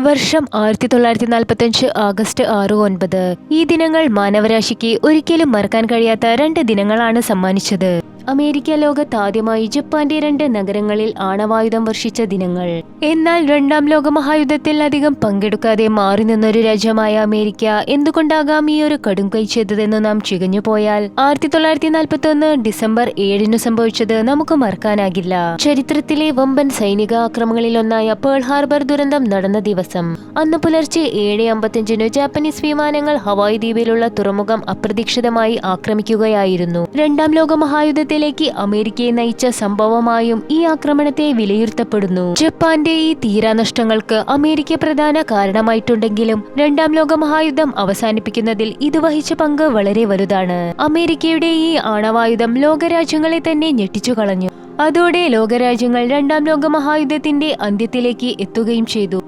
വർഷം 1945 ആഗസ്റ്റ് 6-9. ഈ ദിനങ്ങൾ മാനവരാശിക്ക് ഒരിക്കലും മറക്കാൻ കഴിയാത്ത 2 ദിനങ്ങളാണ് സമ്മാനിച്ചത്. അമേരിക്ക ലോകത്ത് ആദ്യമായി ജപ്പാന്റെ 2 നഗരങ്ങളിൽ ആണവായുധം വർഷിച്ച ദിനങ്ങൾ. എന്നാൽ 2ാം ലോകമഹായുദ്ധത്തിൽ അധികം പങ്കെടുക്കാതെ മാറി നിന്നൊരു രാജ്യമായ അമേരിക്ക എന്തുകൊണ്ടാകാം ഈ ഒരു കടുംകൈ ചെയ്തതെന്ന് നാം ചികഞ്ഞുപോയാൽ 1941 ഡിസംബർ 7 സംഭവിച്ചത് നമുക്ക് മറക്കാനാകില്ല. ചരിത്രത്തിലെ വമ്പൻ സൈനിക ആക്രമണങ്ങളിലൊന്നായ പേൾ ഹാർബർ ദുരന്തം നടന്ന ദിവസം. അന്ന് പുലർച്ചെ 7:55 ജാപ്പനീസ് വിമാനങ്ങൾ ഹവായ് ദ്വീപിലുള്ള തുറമുഖം അപ്രതീക്ഷിതമായി ആക്രമിക്കുകയായിരുന്നു. 2ാം ലോകമഹായുദ്ധത്തിലേക്ക് അമേരിക്കയെ നയിച്ച സംഭവമായും ഈ ആക്രമണത്തെ വിലയിരുത്തപ്പെടുന്നു. ജപ്പാന്റെ ഈ തീരാനഷ്ടങ്ങൾക്ക് അമേരിക്ക പ്രധാന കാരണമായിട്ടുണ്ടെങ്കിലും 2ാം ലോകമഹായുദ്ധം അവസാനിപ്പിക്കുന്നതിൽ ഇത് വഹിച്ച പങ്ക് വളരെ വലുതാണ്. അമേരിക്കയുടെ ഈ ആണവായുധം ലോകരാജ്യങ്ങളെ തന്നെ ഞെട്ടിച്ചു കളഞ്ഞു. അതോടെ ലോകരാജ്യങ്ങൾ 2ാം ലോകമഹായുദ്ധത്തിന്റെ അന്ത്യത്തിലേക്ക് എത്തുകയും ചെയ്തു.